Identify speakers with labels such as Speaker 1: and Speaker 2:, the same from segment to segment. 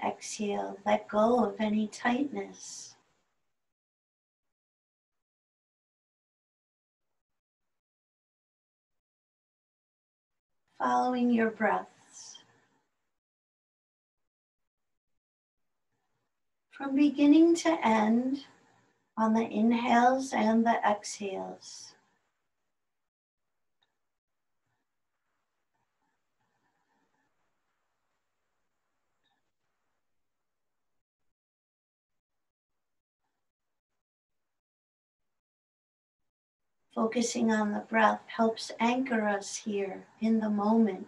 Speaker 1: exhale, let go of any tightness. Following your breaths. From beginning to end, on the inhales and the exhales. Focusing on the breath helps anchor us here in the moment.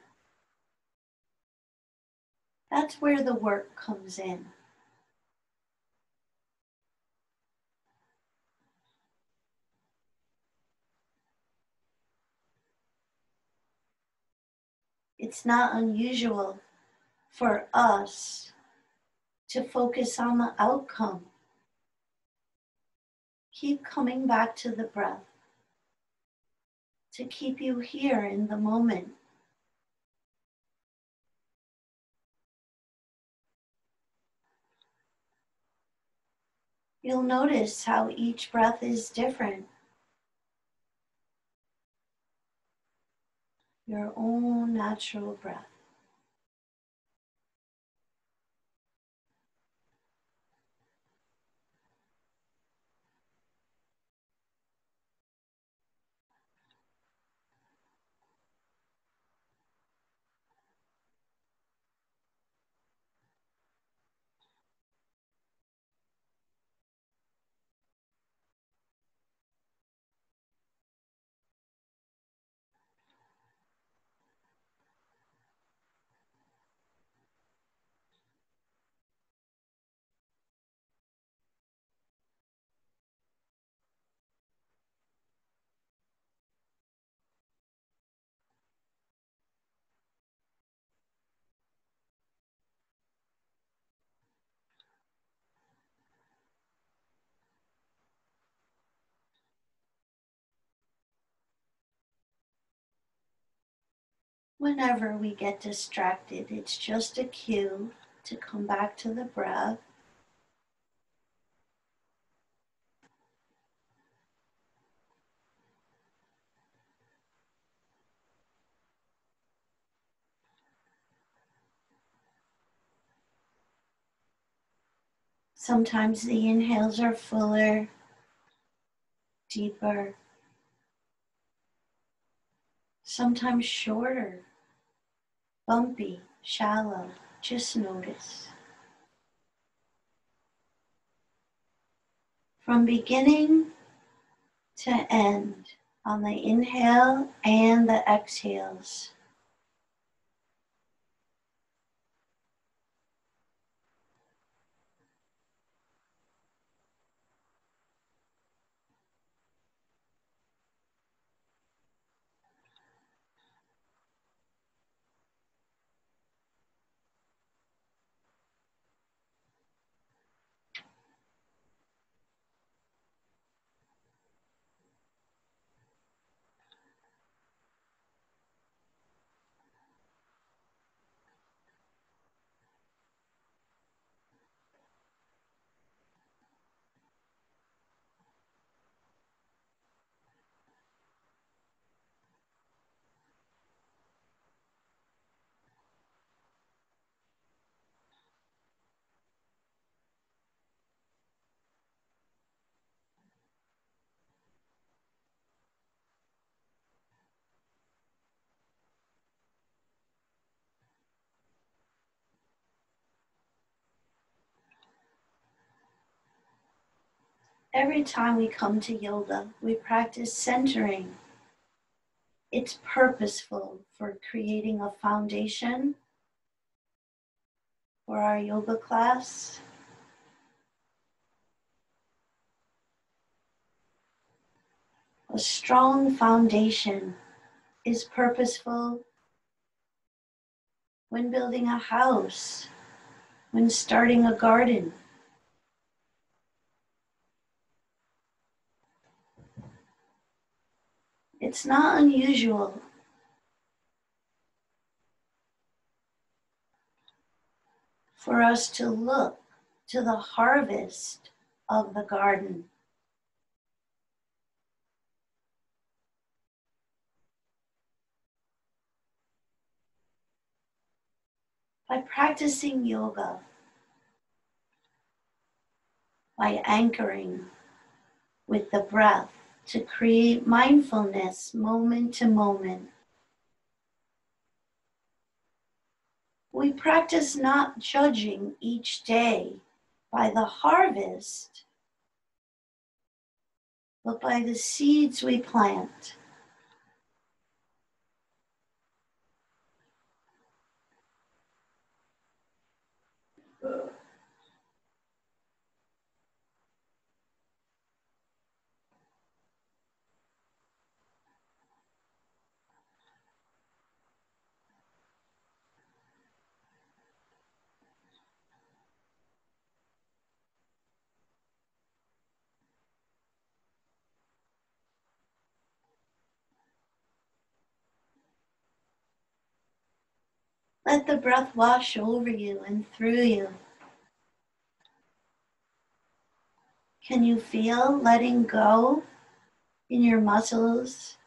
Speaker 1: That's where the work comes in. It's not unusual for us to focus on the outcome. Keep coming back to the breath to keep you here in the moment. You'll notice how each breath is different. Your own natural breath. Whenever we get distracted, it's just a cue to come back to the breath. Sometimes the inhales are fuller, deeper, sometimes shorter, bumpy, shallow. Just notice. From beginning to end, on the inhale and the exhales. Every time we come to yoga, we practice centering. It's purposeful for creating a foundation for our yoga class. A strong foundation is purposeful when building a house, when starting a garden. It's not unusual for us to look to the harvest of the garden. By practicing yoga, by anchoring with the breath to create mindfulness moment to moment, we practice not judging each day by the harvest, but by the seeds we plant. Let the breath wash over you and through you. Can you feel letting go in your muscles,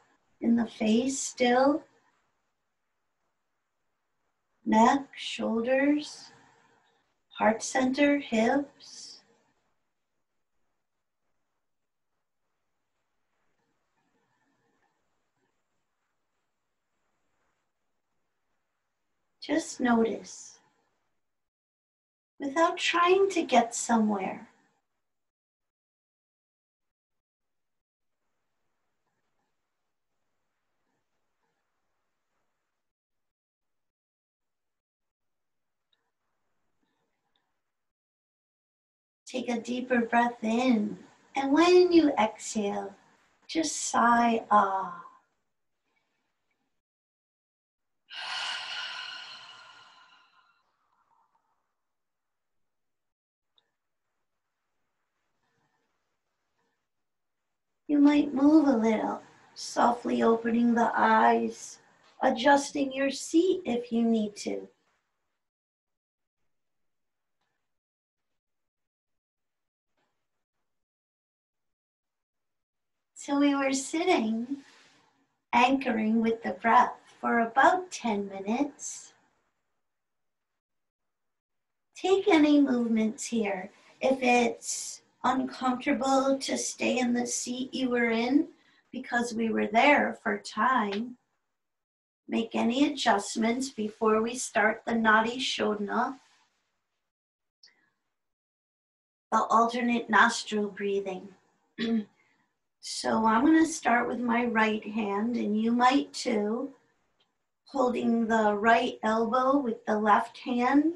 Speaker 1: in the face still? Neck, shoulders, heart center, hips. Just notice, without trying to get somewhere. Take a deeper breath in, and when you exhale, just sigh, ah. You might move a little, softly opening the eyes, adjusting your seat if you need to. So we were sitting, anchoring with the breath for about 10 minutes. Take any movements here. If it's uncomfortable to stay in the seat you were in because we were there for time, make any adjustments before we start the Nadi Shodhana, the alternate nostril breathing. So I'm going to start with my right hand, and you might too, holding the right elbow with the left hand,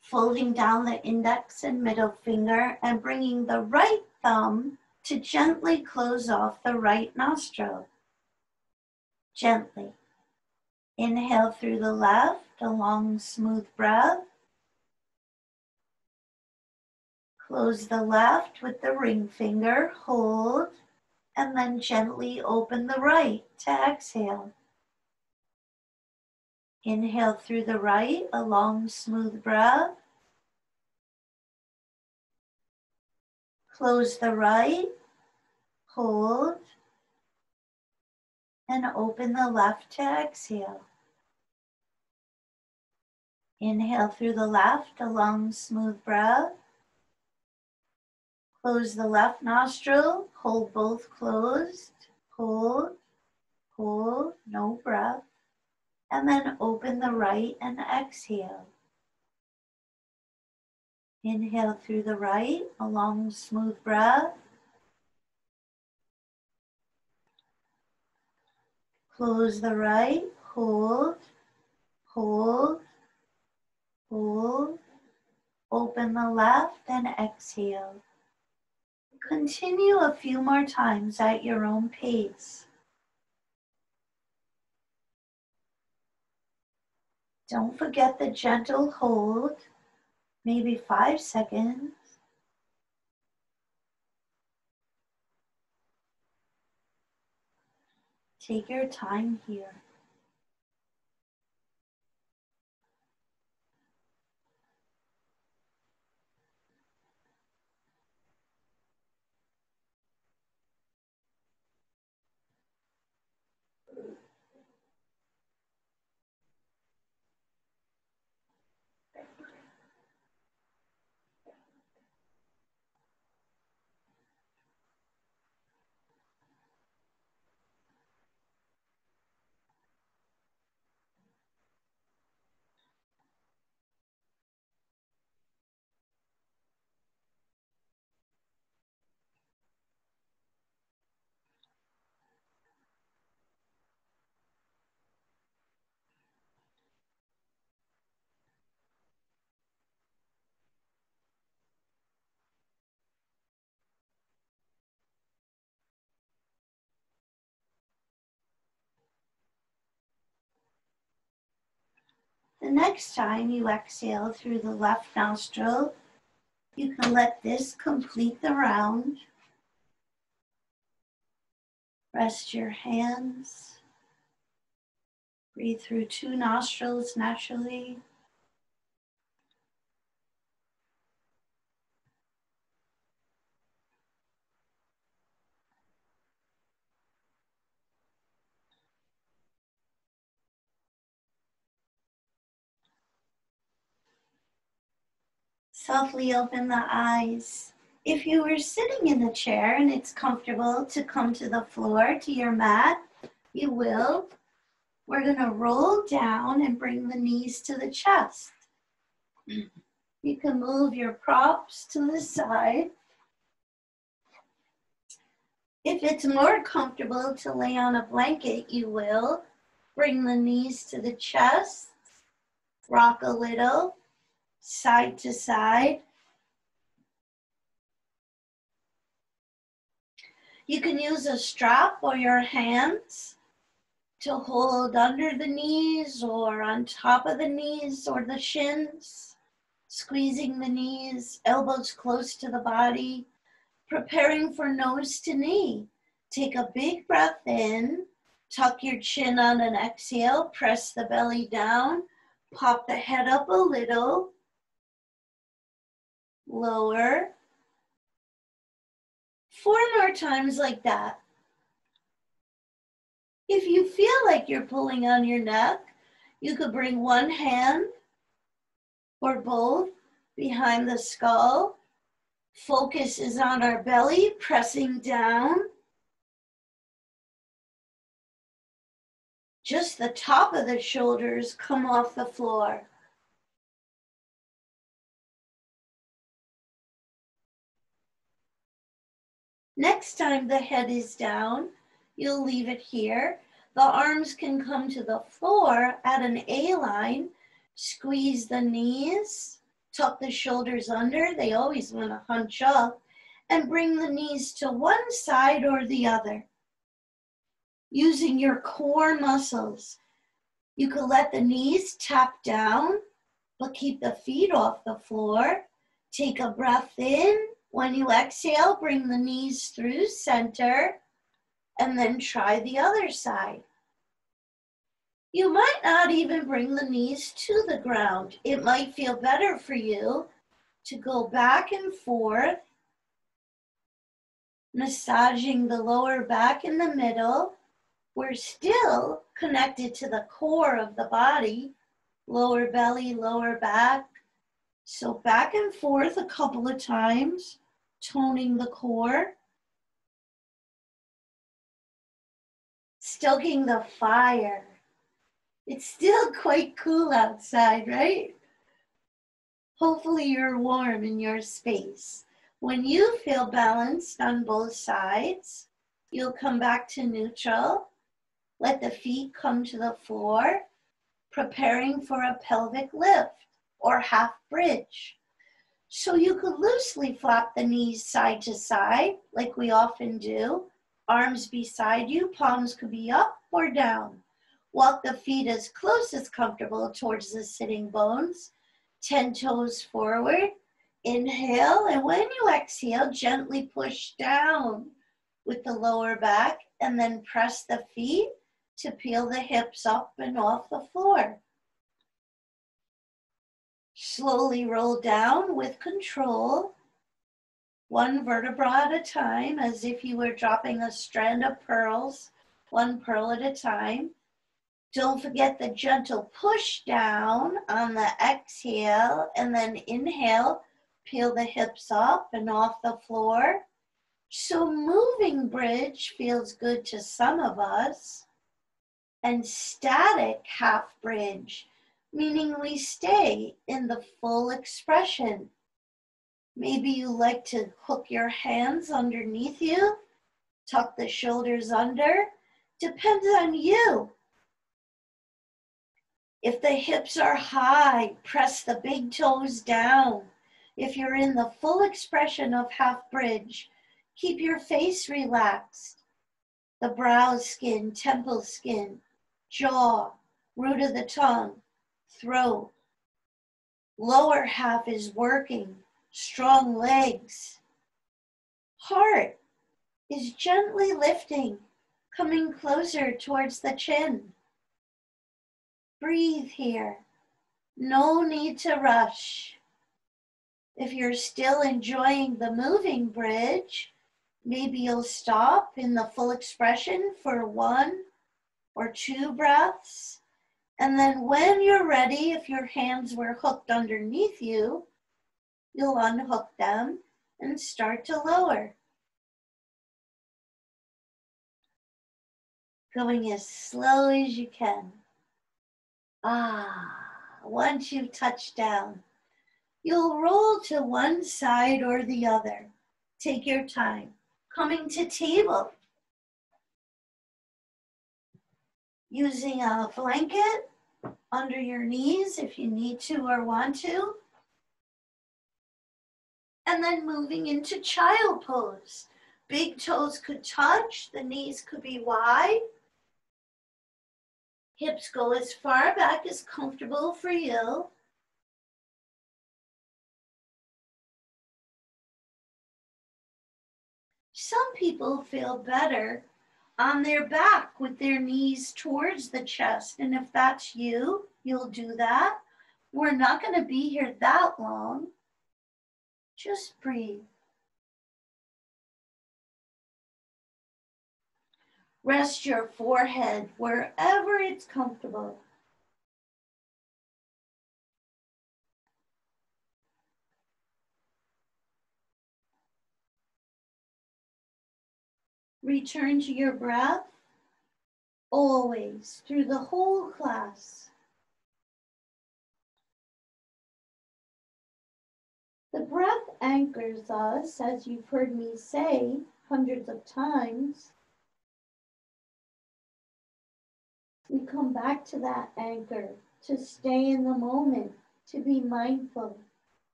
Speaker 1: folding down the index and middle finger, and bringing the right thumb to gently close off the right nostril. Gently. Inhale through the left, a long, smooth breath. Close the left with the ring finger, hold, and then gently open the right to exhale. Inhale through the right, a long, smooth breath. Close the right, hold, and open the left to exhale. Inhale through the left, a long, smooth breath. Close the left nostril, hold both closed, hold, hold, no breath, and then open the right and exhale. Inhale through the right, a long, smooth breath. Close the right, hold, hold, hold. Open the left and exhale. Continue a few more times at your own pace. Don't forget the gentle hold, maybe 5 seconds. Take your time here. The next time you exhale through the left nostril, you can let this complete the round. Rest your hands. Breathe through 2 nostrils naturally. Softly open the eyes. If you were sitting in a chair and it's comfortable to come to the floor, to your mat, you will. We're going to roll down and bring the knees to the chest. You can move your props to the side. If it's more comfortable to lay on a blanket, you will. Bring the knees to the chest. Rock a little, side to side. You can use a strap or your hands to hold under the knees or on top of the knees or the shins, squeezing the knees, elbows close to the body, preparing for nose to knee. Take a big breath in, tuck your chin on an exhale, press the belly down, pop the head up a little, lower. 4 more times like that. If you feel like you're pulling on your neck, you could bring one hand or both behind the skull. Focus is on our belly, pressing down. Just the top of the shoulders come off the floor. Next time the head is down, you'll leave it here. The arms can come to the floor at an A line. Squeeze the knees, tuck the shoulders under. They always want to hunch up. And bring the knees to one side or the other. Using your core muscles. You can let the knees tap down, but keep the feet off the floor. Take a breath in. When you exhale, bring the knees through center, and then try the other side. You might not even bring the knees to the ground. It might feel better for you to go back and forth, massaging the lower back in the middle. We're still connected to the core of the body, lower belly, lower back. So back and forth a couple of times, toning the core. Stoking the fire. It's still quite cool outside, right? Hopefully you're warm in your space. When you feel balanced on both sides, you'll come back to neutral. Let the feet come to the floor, preparing for a pelvic lift or half bridge. So you could loosely flap the knees side to side, like we often do. Arms beside you, palms could be up or down. Walk the feet as close as comfortable towards the sitting bones. 10 toes forward. Inhale, and when you exhale, gently push down with the lower back, and then press the feet to peel the hips up and off the floor. Slowly roll down with control, 1 vertebra at a time, as if you were dropping a strand of pearls, 1 pearl at a time. Don't forget the gentle push down on the exhale, and then inhale, peel the hips up and off the floor. So moving bridge feels good to some of us, and static half bridge, meaning we stay in the full expression. Maybe you like to hook your hands underneath you, tuck the shoulders under, depends on you. If the hips are high, press the big toes down. If you're in the full expression of half bridge, keep your face relaxed. The brow skin, temple skin, jaw, root of the tongue, throat. Lower half is working, strong legs. Heart is gently lifting, coming closer towards the chin. Breathe here. No need to rush. If you're still enjoying the moving bridge, maybe you'll stop in the full expression for 1 or 2 breaths. And then when you're ready, if your hands were hooked underneath you, you'll unhook them and start to lower. Going as slow as you can. Once you've touched down, you'll roll to one side or the other. Take your time. Coming to table. Using a blanket under your knees if you need to or want to. And then moving into child pose. Big toes could touch, the knees could be wide. Hips go as far back as comfortable for you. Some people feel better on their back with their knees towards the chest. And if that's you, you'll do that. We're not going to be here that long. Just breathe. Rest your forehead wherever it's comfortable. Return to your breath, always, through the whole class. The breath anchors us, as you've heard me say hundreds of times. We come back to that anchor to stay in the moment, to be mindful.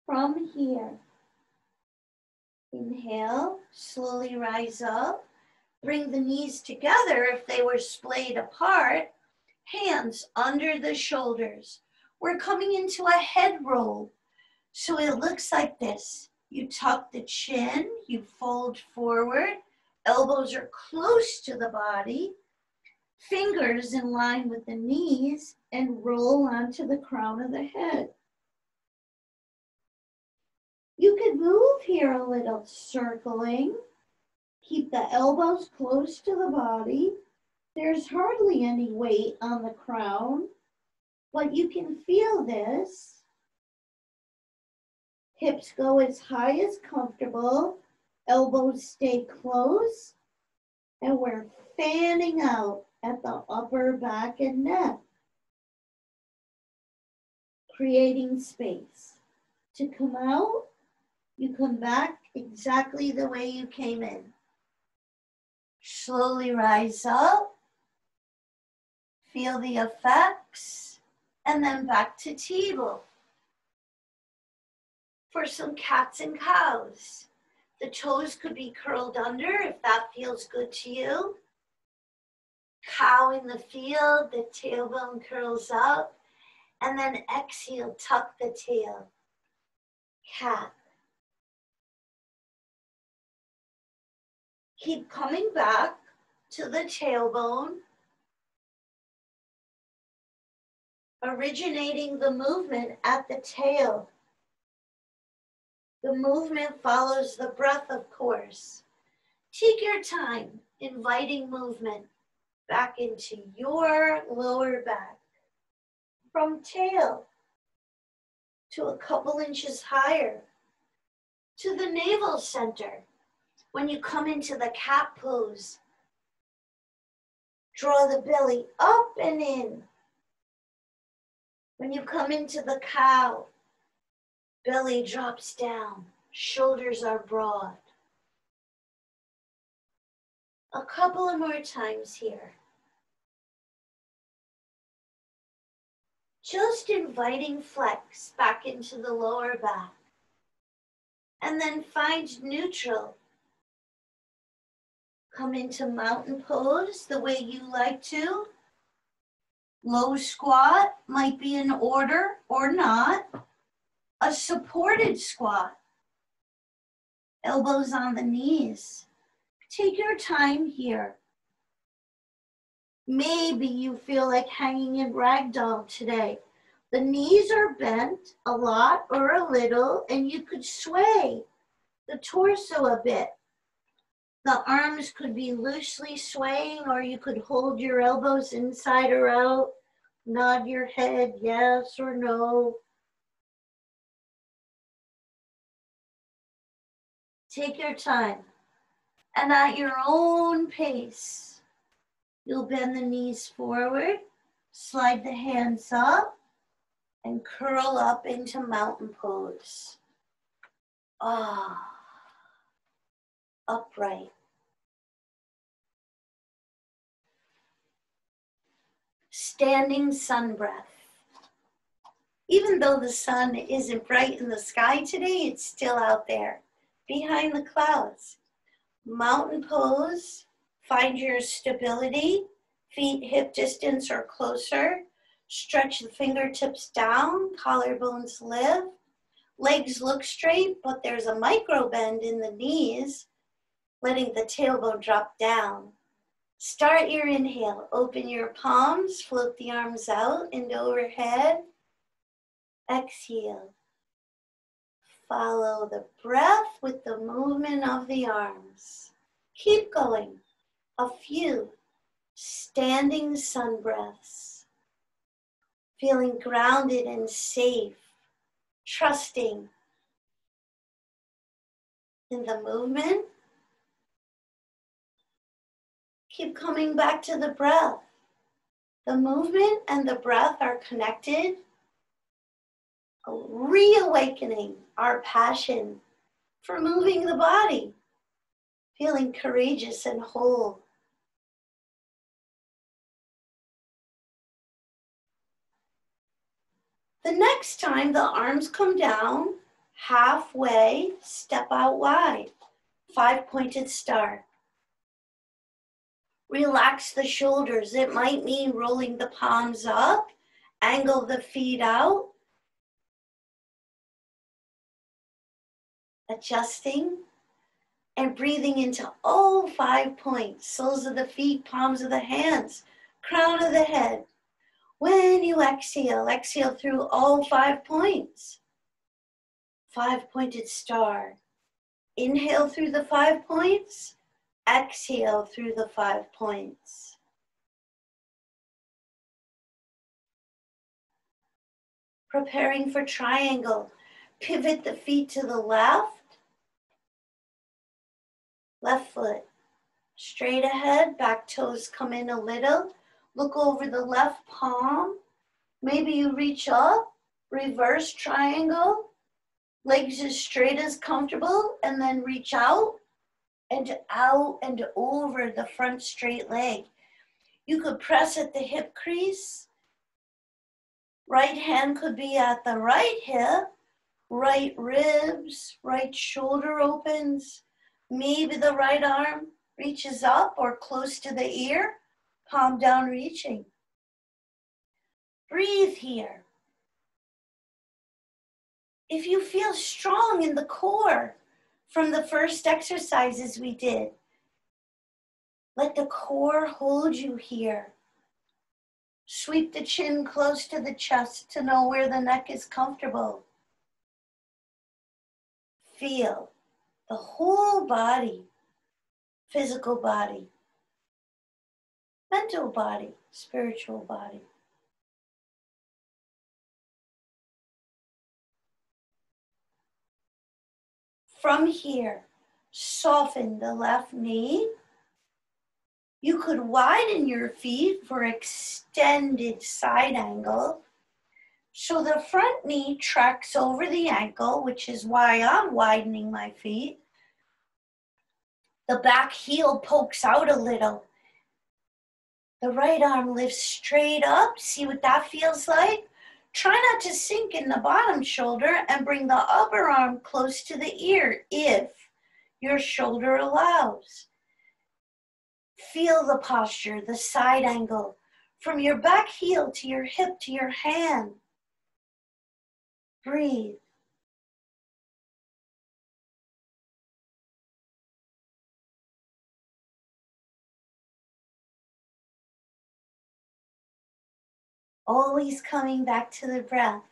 Speaker 1: From here, inhale, slowly rise up. Bring the knees together if they were splayed apart. Hands under the shoulders. We're coming into a head roll. So it looks like this. You tuck the chin, you fold forward. Elbows are close to the body. Fingers in line with the knees and roll onto the crown of the head. You could move here a little, circling. Keep the elbows close to the body. There's hardly any weight on the crown, but you can feel this. Hips go as high as comfortable. Elbows stay close. And we're fanning out at the upper back and neck, creating space. To come out, you come back exactly the way you came in. Slowly rise up, feel the effects, and then back to table. For some cats and cows, the toes could be curled under if that feels good to you. Cow in the field, the tailbone curls up, and then exhale, tuck the tail. Cat. Keep coming back to the tailbone, originating the movement at the tail. The movement follows the breath, of course. Take your time, inviting movement back into your lower back. From tail to a couple inches higher to the navel center. When you come into the cat pose, draw the belly up and in. When you come into the cow, belly drops down, shoulders are broad. A couple of more times here. Just inviting flex back into the lower back. And then find neutral. Come into mountain pose the way you like to. Low squat might be in order or not. A supported squat. Elbows on the knees. Take your time here. Maybe you feel like hanging in ragdoll today. The knees are bent a lot or a little, and you could sway the torso a bit. The arms could be loosely swaying, or you could hold your elbows inside or out. Nod your head yes or no. Take your time. And at your own pace, you'll bend the knees forward, slide the hands up, and curl up into mountain pose. Upright. Standing sun breath. Even though the sun isn't bright in the sky today, it's still out there, behind the clouds. Mountain pose, find your stability, feet hip distance or closer. Stretch the fingertips down, collarbones lift. Legs look straight, but there's a micro bend in the knees, letting the tailbone drop down. Start your inhale. Open your palms, float the arms out and overhead. Exhale. Follow the breath with the movement of the arms. Keep going. A few standing sun breaths. Feeling grounded and safe. Trusting in the movement. Keep coming back to the breath. The movement and the breath are connected. Reawakening our passion for moving the body. Feeling courageous and whole. The next time the arms come down, halfway, step out wide. 5-pointed star. Relax the shoulders. It might mean rolling the palms up, angle the feet out, adjusting, and breathing into all 5 points. Soles of the feet, palms of the hands, crown of the head. When you exhale, exhale through all 5 points. 5-pointed star. Inhale through the 5 points. Exhale through the 5 points. Preparing for triangle. Pivot the feet to the left. Left foot straight ahead, back toes come in a little. Look over the left palm. Maybe you reach up, reverse triangle. Legs as straight as comfortable, and then reach out and over the front straight leg. You could press at the hip crease. Right hand could be at the right hip, right ribs, right shoulder opens. Maybe the right arm reaches up or close to the ear, palm down reaching. Breathe here. If you feel strong in the core from the first exercises we did, let the core hold you here. Sweep the chin close to the chest to know where the neck is comfortable. Feel the whole body, physical body, mental body, spiritual body. From here, soften the left knee. You could widen your feet for extended side angle. So the front knee tracks over the ankle, which is why I'm widening my feet. The back heel pokes out a little. The right arm lifts straight up. See what that feels like? Try not to sink in the bottom shoulder and bring the upper arm close to the ear if your shoulder allows. Feel the posture, the side angle From your back heel to your hip to your hand. Breathe. Always coming back to the breath.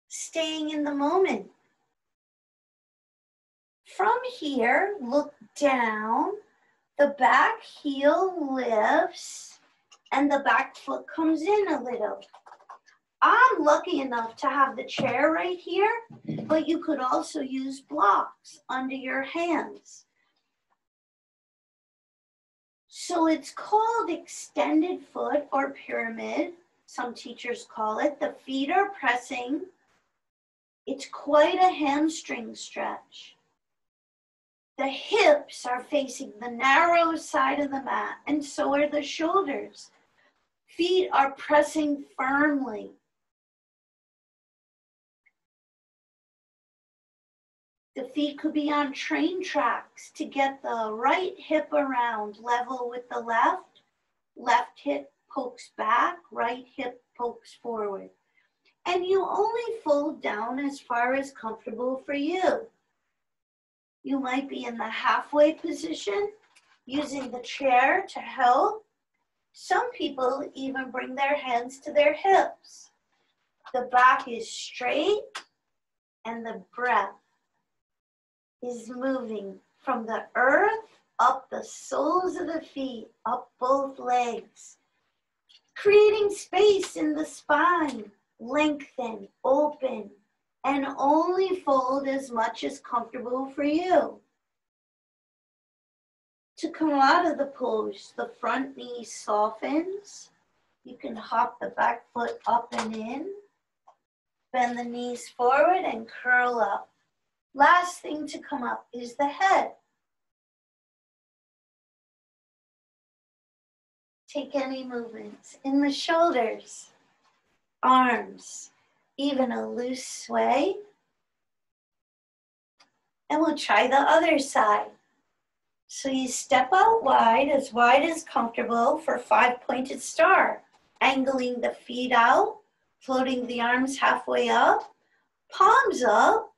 Speaker 1: Staying in the moment. From here, look down. The back heel lifts and the back foot comes in a little. I'm lucky enough to have the chair right here, but you could also use blocks under your hands. So it's called extended foot or pyramid. Some teachers call it. The feet are pressing. It's quite a hamstring stretch. The hips are facing the narrow side of the mat, and so are the shoulders. Feet are pressing firmly. The feet could be on train tracks to get the right hip around level with the left. Left hip pokes back, right hip pokes forward. And you only fold down as far as comfortable for you. You might be in the halfway position, using the chair to help. Some people even bring their hands to their hips. The back is straight and the breath is moving from the earth up the soles of the feet, up both legs, creating space in the spine. Lengthen, open, and only fold as much as comfortable for you. To come out of the pose, the front knee softens. You can hop the back foot up and in. Bend the knees forward and curl up. Last thing to come up is the head. Take any movements in the shoulders, arms, even a loose sway. And we'll try the other side. So you step out wide as comfortable for 5-pointed star. Angling the feet out, floating the arms halfway up, palms up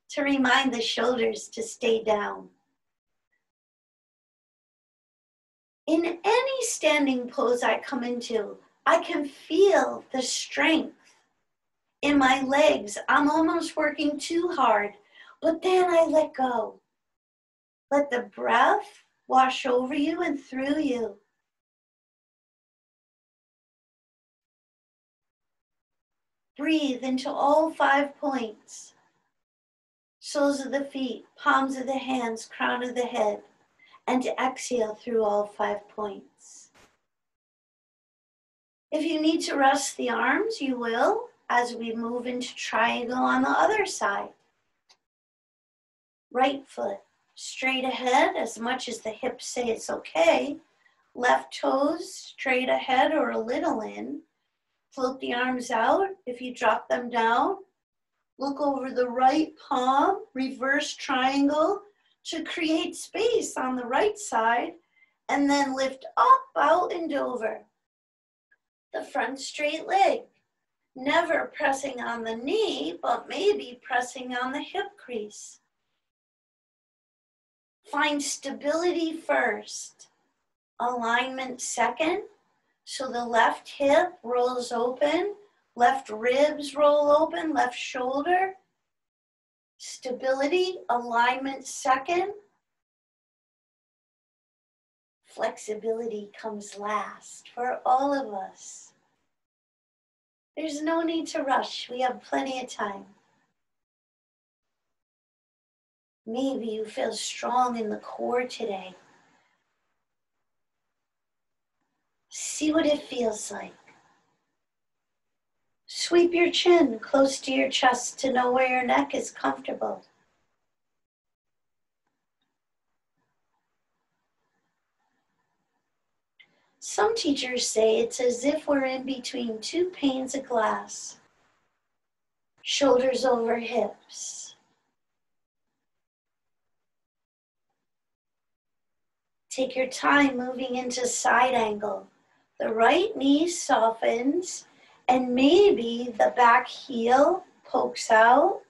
Speaker 1: to remind the shoulders to stay down. In any standing pose I come into, I can feel the strength in my legs. I'm almost working too hard, but then I let go. Let the breath wash over you and through you. Breathe into all 5 points. Soles of the feet, palms of the hands, crown of the head. And exhale through all 5 points. If you need to rest the arms, you will as we move into triangle on the other side. Right foot straight ahead as much as the hips say it's okay. Left toes straight ahead or a little in. Float the arms out. If you drop them down, look over the right palm, reverse triangle to create space on the right side, and then lift up, out, and over. The front straight leg. Never pressing on the knee, but maybe pressing on the hip crease. Find stability first. Alignment second. So the left hip rolls open, left ribs roll open, left shoulder. Stability, alignment second. Flexibility comes last for all of us. There's no need to rush. We have plenty of time. Maybe you feel strong in the core today. See what it feels like. Sweep your chin close to your chest to know where your neck is comfortable. Some teachers say it's as if we're in between 2 panes of glass. Shoulders over hips. Take your time moving into side angle. The right knee softens, and maybe the back heel pokes out.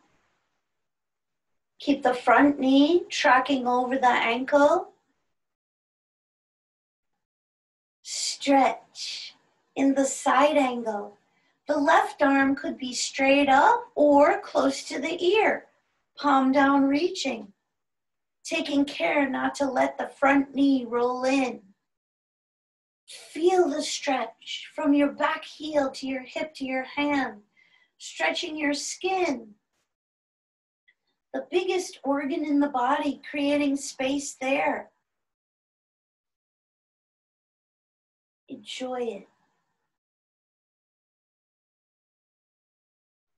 Speaker 1: Keep the front knee tracking over the ankle. Stretch in the side angle. The left arm could be straight up or close to the ear, palm down reaching. Taking care not to let the front knee roll in. Feel the stretch from your back heel to your hip to your hand, stretching your skin. The biggest organ in the body, creating space there. Enjoy it.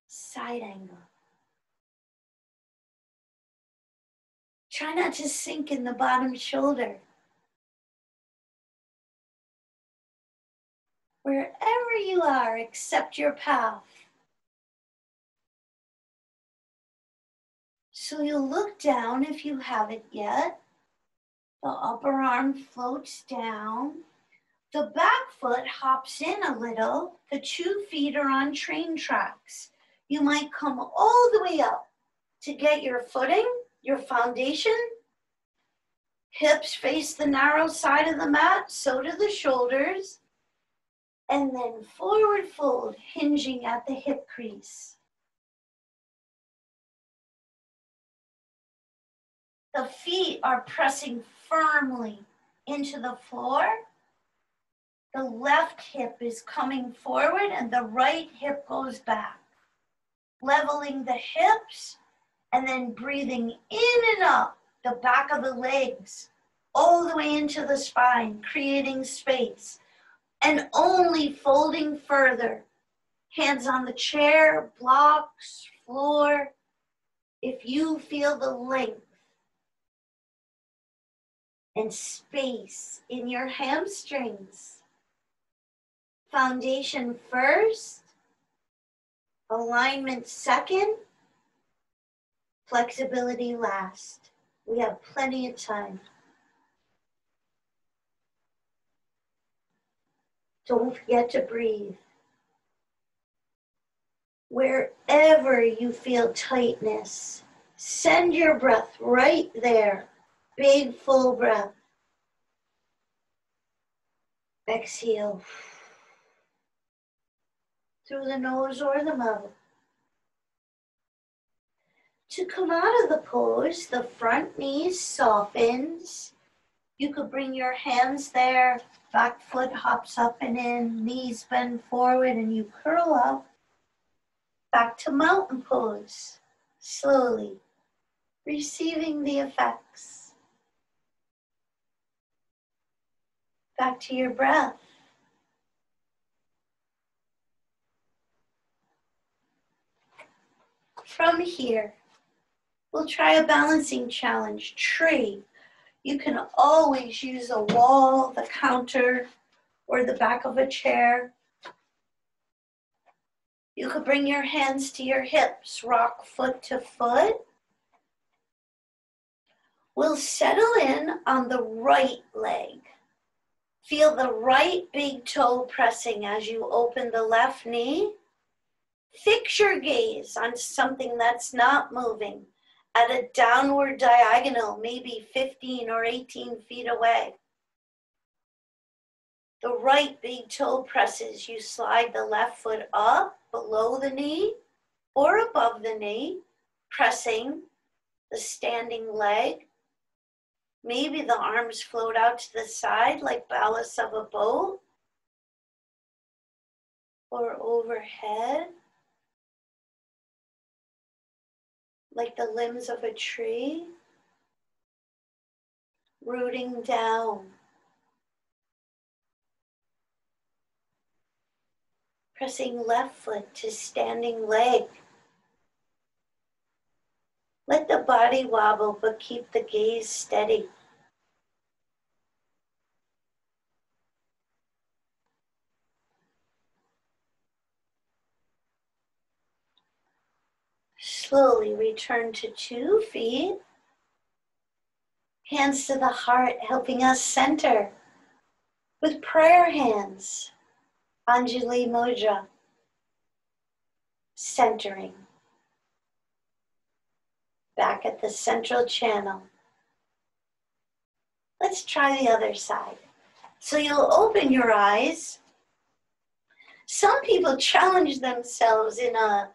Speaker 1: Side angle. Try not to sink in the bottom shoulder. Wherever you are, accept your path. So you'll look down if you haven't yet. The upper arm floats down. The back foot hops in a little. The 2 feet are on train tracks. You might come all the way up to get your footing, your foundation. Hips face the narrow side of the mat, so do the shoulders. And then forward fold, hinging at the hip crease. The feet are pressing firmly into the floor. The left hip is coming forward and the right hip goes back. Leveling the hips and then breathing in and up the back of the legs, all the way into the spine, creating space. And only folding further. Hands on the chair, blocks, floor. If you feel the length and space in your hamstrings. Foundation first, alignment second, flexibility last. We have plenty of time. Don't forget to breathe. Wherever you feel tightness, send your breath right there. Big full breath. Exhale. Through the nose or the mouth. To come out of the pose, the front knee softens. You could bring your hands there. Back foot hops up and in. Knees bend forward and you curl up. Back to mountain pose, slowly, receiving the effects. Back to your breath. From here, we'll try a balancing challenge, tree. You can always use a wall, the counter, or the back of a chair. You could bring your hands to your hips, rock foot to foot. We'll settle in on the right leg. Feel the right big toe pressing as you open the left knee. Fix your gaze on something that's not moving at a downward diagonal, maybe 15 or 18 feet away. The right big toe presses, you slide the left foot up below the knee or above the knee, pressing the standing leg. Maybe the arms float out to the side like ballast of a boat or overhead like the limbs of a tree, rooting down. Pressing left foot to standing leg. Let the body wobble, but keep the gaze steady. Slowly return to 2 feet. Hands to the heart, helping us center. With prayer hands, Anjali Mudra, centering. Back at the central channel. Let's try the other side. So you'll open your eyes. Some people challenge themselves in a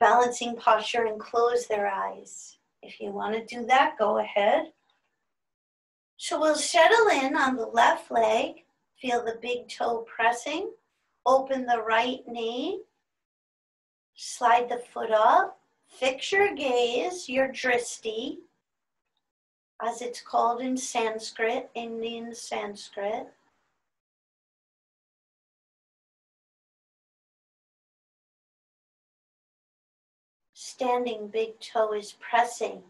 Speaker 1: balancing posture and close their eyes. If you want to do that, go ahead. So we'll settle in on the left leg. Feel the big toe pressing. Open the right knee. Slide the foot up. Fix your gaze, your dristi, as it's called in Sanskrit, Indian Sanskrit. Standing big toe is pressing.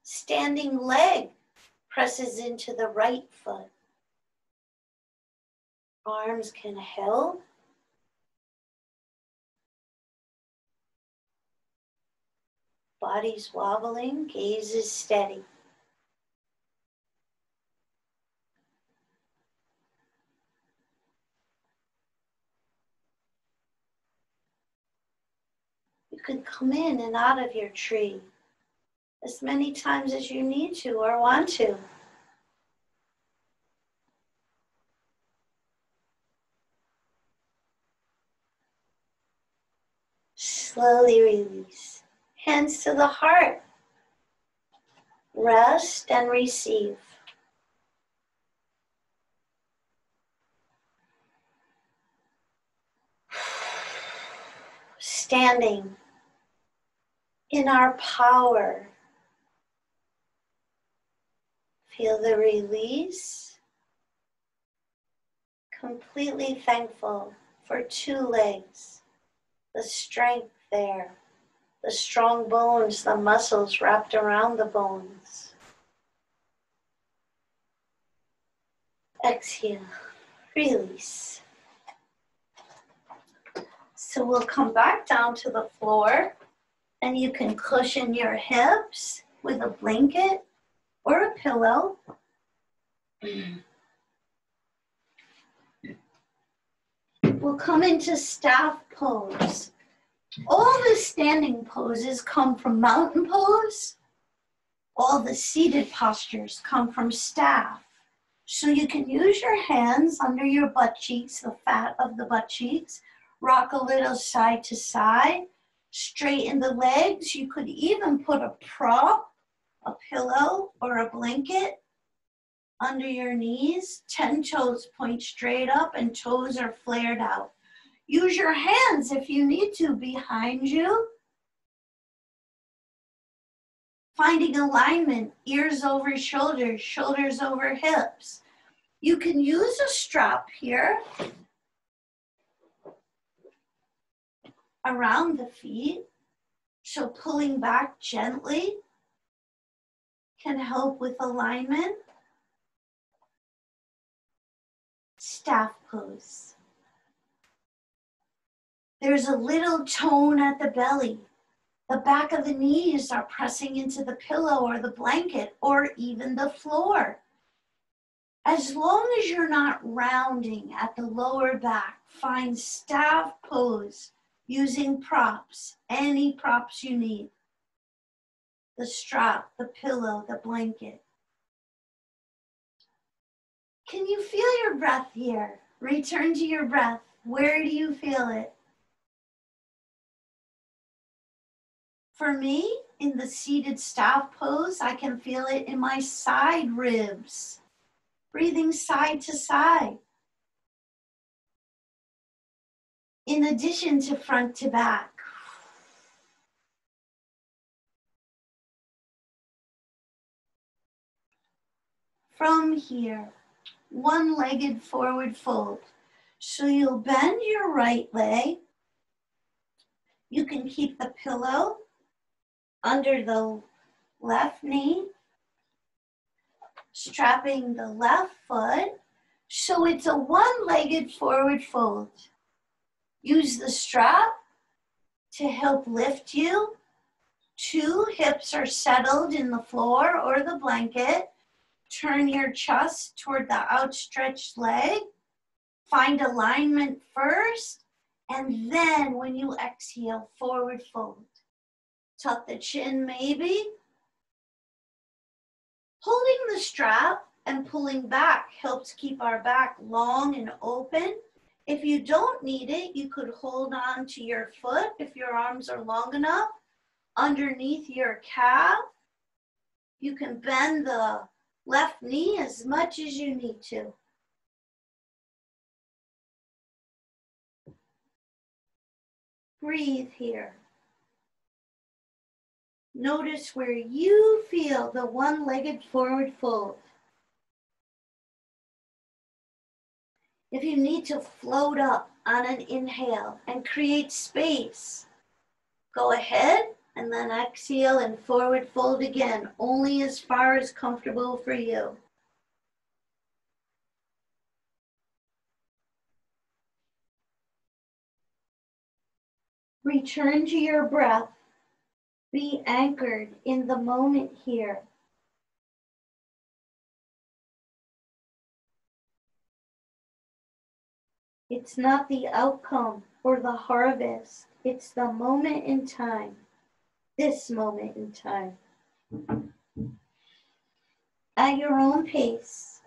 Speaker 1: Standing leg presses into the right foot. Arms can help. Body's wobbling, gaze is steady. You can come in and out of your tree as many times as you need to or want to. Slowly release. Hands to the heart. Rest and receive. Standing in our power. Feel the release. Completely thankful for two legs. The strength there. The strong bones, the muscles wrapped around the bones. Exhale, release. So we'll come back down to the floor and you can cushion your hips with a blanket or a pillow. We'll come into staff pose. All the standing poses come from mountain pose. All the seated postures come from staff. So you can use your hands under your butt cheeks, the fat of the butt cheeks. Rock a little side to side. Straighten the legs. You could even put a prop, a pillow, or a blanket under your knees. 10 toes point straight up and toes are flared out. Use your hands if you need to behind you. Finding alignment, ears over shoulders, shoulders over hips. You can use a strap here around the feet. So pulling back gently can help with alignment. Staff pose. There's a little tone at the belly. The back of the knees are pressing into the pillow or the blanket or even the floor. As long as you're not rounding at the lower back, find staff pose using props, any props you need. The strap, the pillow, the blanket. Can you feel your breath here? Return to your breath. Where do you feel it? For me, in the seated staff pose, I can feel it in my side ribs. Breathing side to side. In addition to front to back. From here, one-legged forward fold. So you'll bend your right leg. You can keep the pillow under the left knee, strapping the left foot. So it's a one-legged forward fold. Use the strap to help lift you. 2 hips are settled in the floor or the blanket. Turn your chest toward the outstretched leg. Find alignment first, and then when you exhale, forward fold. Tuck the chin maybe. Holding the strap and pulling back helps keep our back long and open. If you don't need it, you could hold on to your foot if your arms are long enough underneath your calf. You can bend the left knee as much as you need to. Breathe here. Notice where you feel the one-legged forward fold. If you need to float up on an inhale and create space, go ahead and then exhale and forward fold again, only as far as comfortable for you. Return to your breath. Be anchored in the moment here. It's not the outcome or the harvest. It's the moment in time. This moment in time. At your own pace.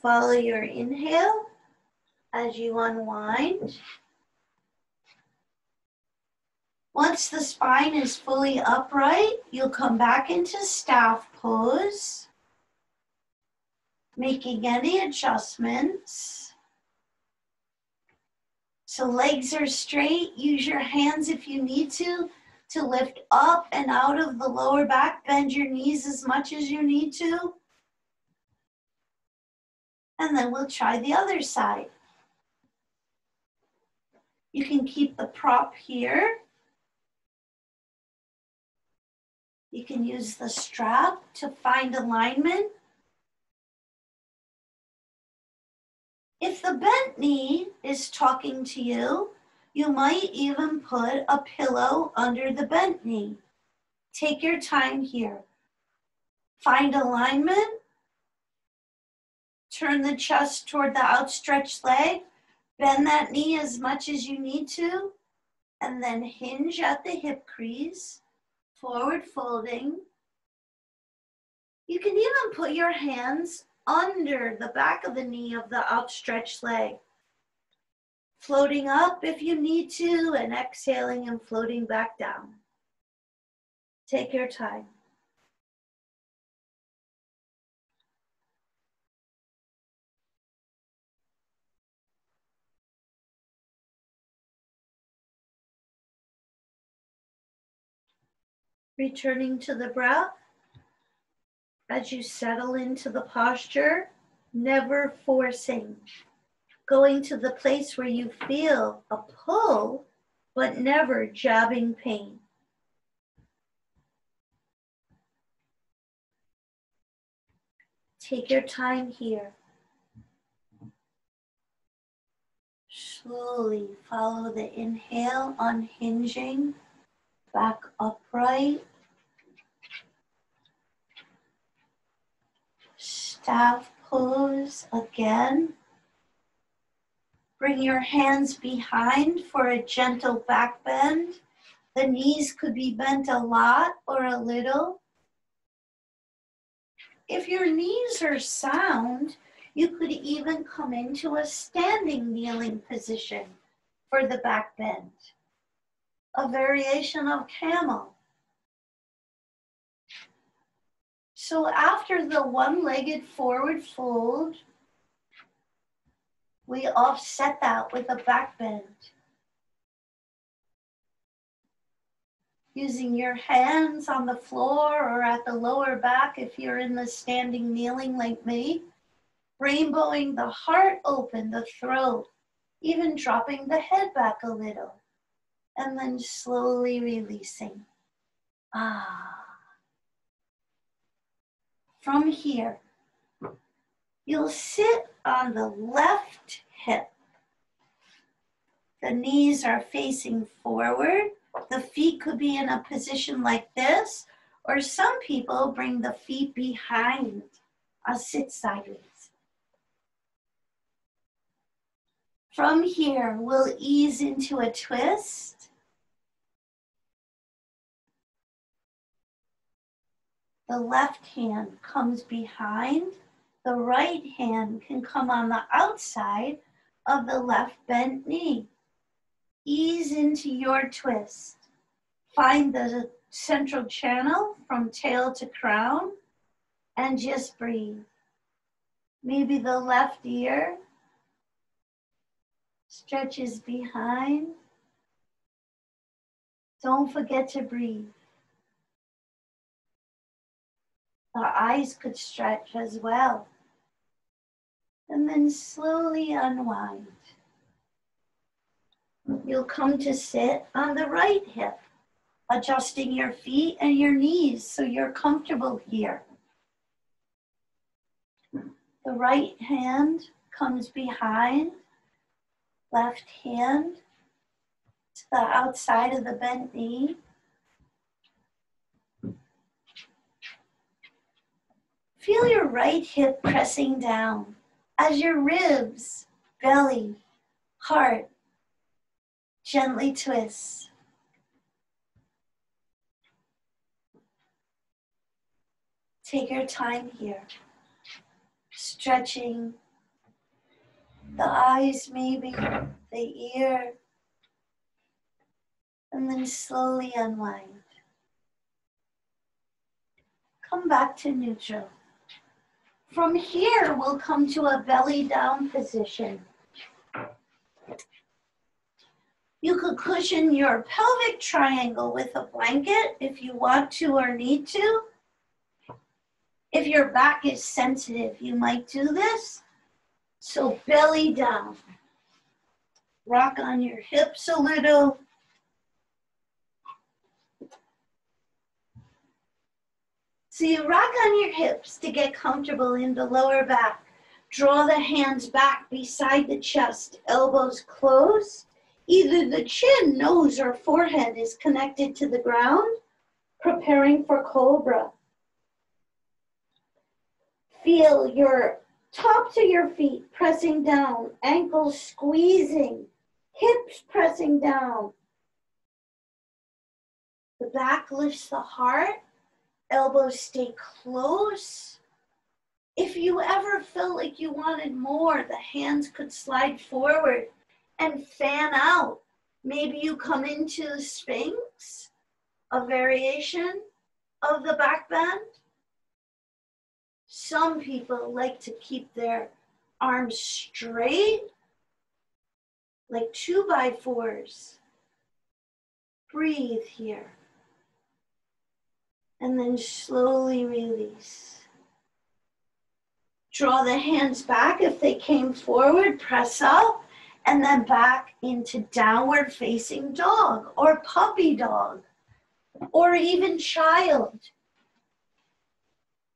Speaker 1: Follow your inhale as you unwind. Once the spine is fully upright, you'll come back into staff pose, making any adjustments. So legs are straight. Use your hands if you need to lift up and out of the lower back. Bend your knees as much as you need to. And then we'll try the other side. You can keep the prop here. You can use the strap to find alignment. If the bent knee is talking to you, you might even put a pillow under the bent knee. Take your time here. Find alignment. Turn the chest toward the outstretched leg. Bend that knee as much as you need to. And then hinge at the hip crease. Forward folding. You can even put your hands under the back of the knee of the outstretched leg. Floating up if you need to, and exhaling and floating back down. Take your time. Returning to the breath. As you settle into the posture, never forcing. Going to the place where you feel a pull, but never jabbing pain. Take your time here. Slowly follow the inhale, unhinging, back upright. Staff pose again. Bring your hands behind for a gentle back bend. The knees could be bent a lot or a little. If your knees are sound, you could even come into a standing kneeling position for the back bend. A variation of camel. So after the one-legged forward fold, we offset that with a back bend. Using your hands on the floor or at the lower back if you're in the standing kneeling like me. Rainbowing the heart open, the throat, even dropping the head back a little. And then slowly releasing. From here, you'll sit on the left hip. The knees are facing forward. The feet could be in a position like this, Or some people bring the feet behind. I'll sit sideways. From here, we'll ease into a twist. The left hand comes behind. The right hand can come on the outside of the left bent knee. Ease into your twist. Find the central channel from tail to crown and just breathe. Maybe the left ear stretches behind. Don't forget to breathe. The eyes could stretch as well. And then slowly unwind. You'll come to sit on the right hip, adjusting your feet and your knees so you're comfortable here. The right hand comes behind, left hand to the outside of the bent knee. Feel your right hip pressing down as your ribs, belly, heart gently twist. Take your time here, stretching the eyes maybe, the ear, and then slowly unwind. Come back to neutral. From here, we'll come to a belly down position. You could cushion your pelvic triangle with a blanket if you want to or need to. If your back is sensitive, you might do this. So belly down. Rock on your hips a little. So you rock on your hips to get comfortable in the lower back. Draw the hands back beside the chest, elbows closed. Either the chin, nose, or forehead is connected to the ground, preparing for cobra. Feel your tops of your feet pressing down, ankles squeezing, hips pressing down. The back lifts the heart, elbows stay close. If you ever felt like you wanted more, the hands could slide forward and fan out. Maybe you come into the Sphinx, a variation of the back bend. Some people like to keep their arms straight, like 2x4s. Breathe here. And then slowly release. Draw the hands back if they came forward, press up, and then back into downward facing dog or puppy dog or even child.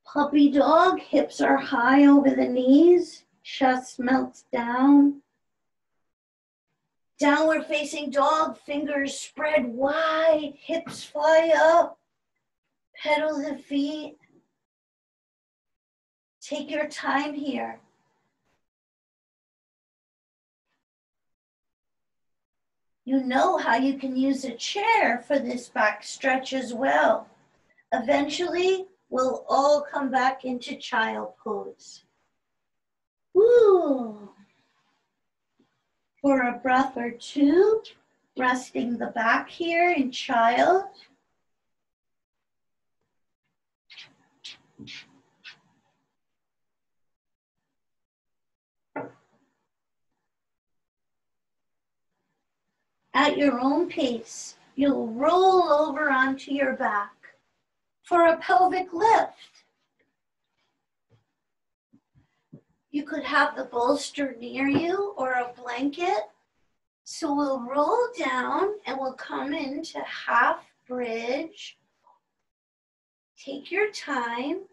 Speaker 1: Puppy dog, hips are high over the knees, chest melts down. Downward facing dog, fingers spread wide, hips fly up, pedal the feet. Take your time here. You know how you can use a chair for this back stretch as well. Eventually, we'll all come back into child pose. Woo. For a breath or two, resting the back here in child. At your own pace, you'll roll over onto your back for a pelvic lift. You could have the bolster near you or a blanket. So we'll roll down and we'll come into half bridge. Take your time.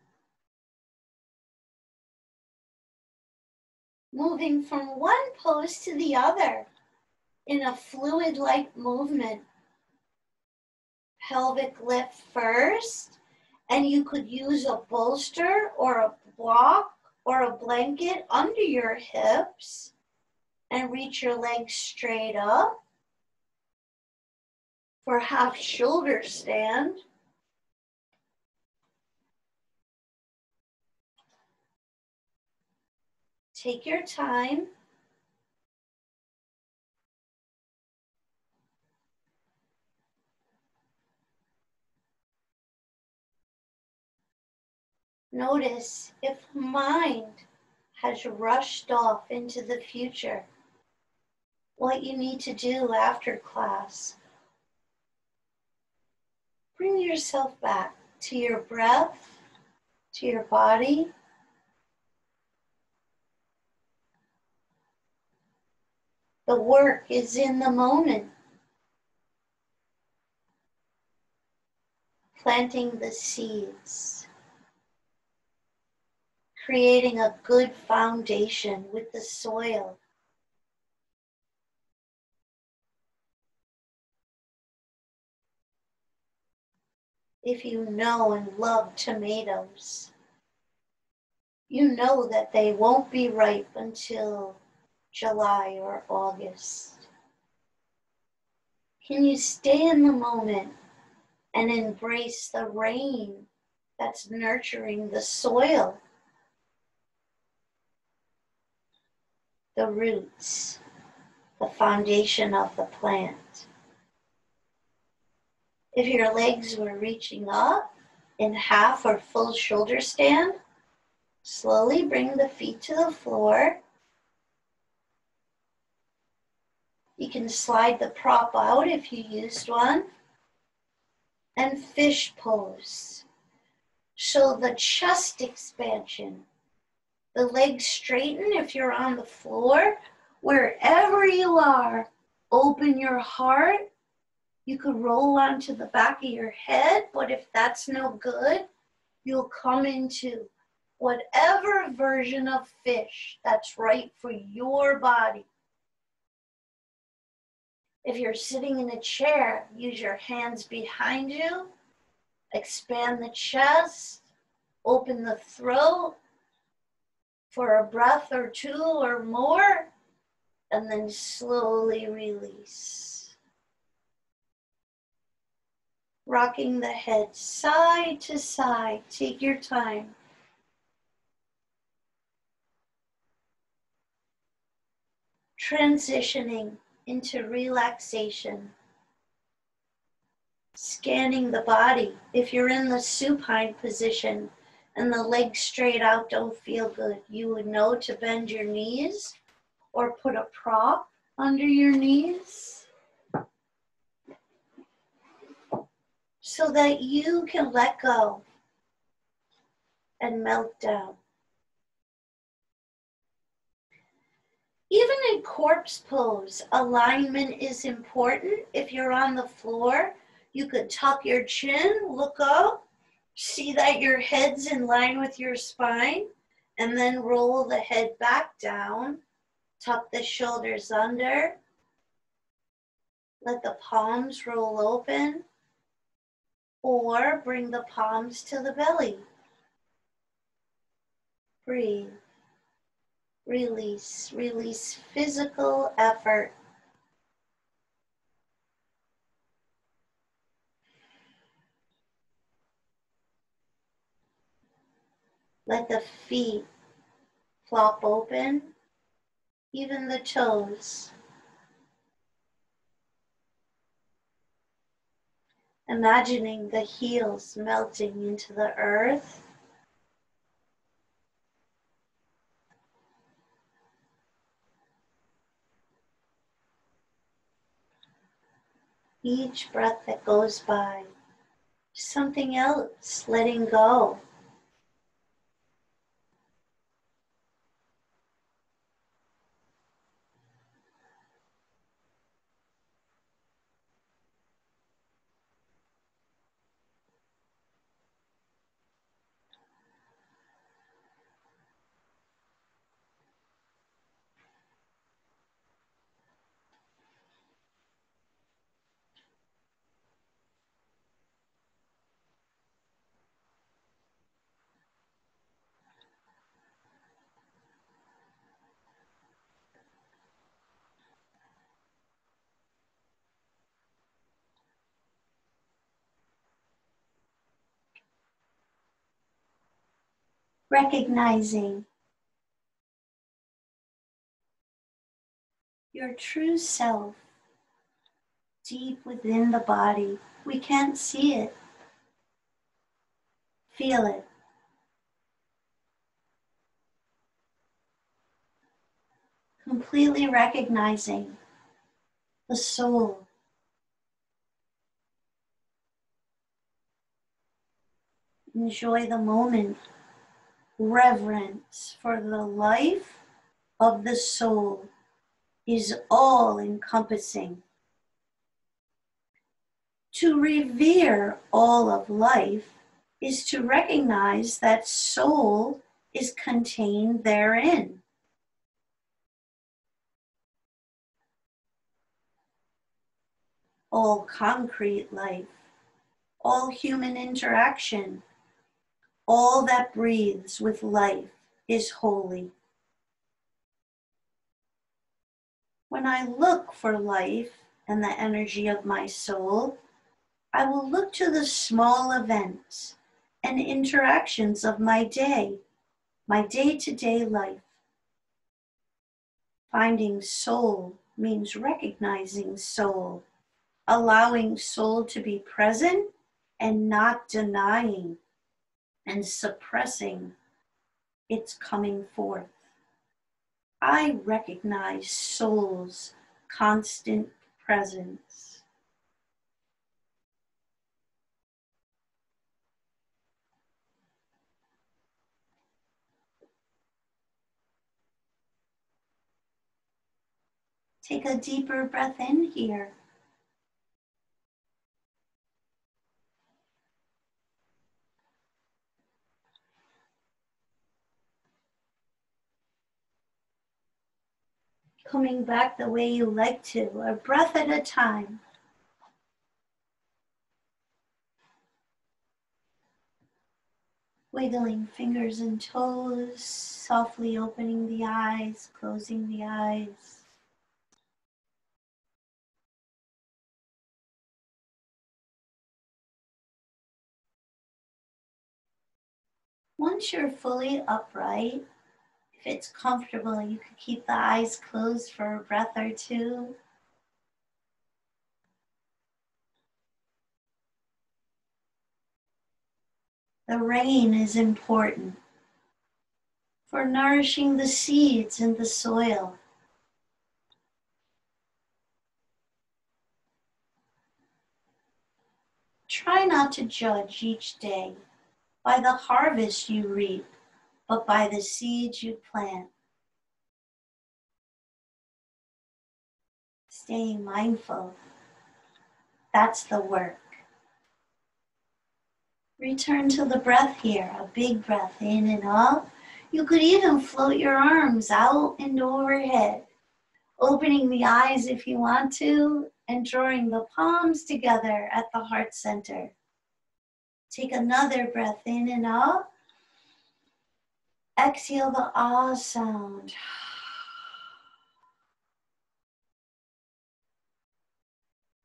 Speaker 1: Moving from one pose to the other in a fluid-like movement. Pelvic lift first, And you could use a bolster or a block or a blanket under your hips and reach your legs straight up for half shoulder stand. Take your time. Notice if mind has rushed off into the future, what you need to do after class. Bring yourself back to your breath, to your body. The work is in the moment. Planting the seeds. Creating a good foundation with the soil. If you know and love tomatoes, you know that they won't be ripe until July or August. Can you stay in the moment and embrace the rain that's nurturing the soil, the roots, the foundation of the plant? If your legs were reaching up in half or full shoulder stand, slowly bring the feet to the floor. You can slide the prop out if you used one. And fish pose. Show the chest expansion. The legs straighten if you're on the floor. Wherever you are, open your heart. You could roll onto the back of your head, but if that's no good, you'll come into whatever version of fish that's right for your body. If you're sitting in a chair, use your hands behind you, expand the chest, open the throat for a breath or two or more, and then slowly release. Rocking the head side to side. Take your time. Transitioning into relaxation. Scanning the body. If you're in the supine position and the legs straight out don't feel good, you would know to bend your knees or put a prop under your knees so that you can let go and melt down. Even in corpse pose, alignment is important. If you're on the floor, you could tuck your chin, look up, see that your head's in line with your spine, and then roll the head back down. Tuck the shoulders under. Let the palms roll open, or bring the palms to the belly. Breathe. Release. Release physical effort. Let the feet flop open, even the toes. Imagining the heels melting into the earth. Each breath that goes by, something else letting go. recognizing your true self deep within the body. We can't see it. Feel it. Completely recognizing the soul. Enjoy the moment. Reverence for the life of the soul is all encompassing. To revere all of life is to recognize that soul is contained therein. All concrete life, all human interaction, all that breathes with life is holy. When I look for life and the energy of my soul, I will look to the small events and interactions of my day, my day-to-day life. Finding soul means recognizing soul, allowing soul to be present and not denying and suppressing its coming forth. I recognize soul's constant presence. Take a deeper breath in here. Coming back the way you like to, a breath at a time. Wiggling fingers and toes, softly opening the eyes, closing the eyes. Once you're fully upright, if it's comfortable, you could keep the eyes closed for a breath or two. The rain is important for nourishing the seeds in the soil. Try not to judge each day by the harvest you reap, but by the seeds you plant. Staying mindful, that's the work. Return to the breath here, a big breath in and up. You could even float your arms out and overhead, opening the eyes if you want to, and drawing the palms together at the heart center. Take another breath in and up. Exhale the ah sound.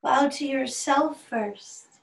Speaker 1: Bow to yourself first.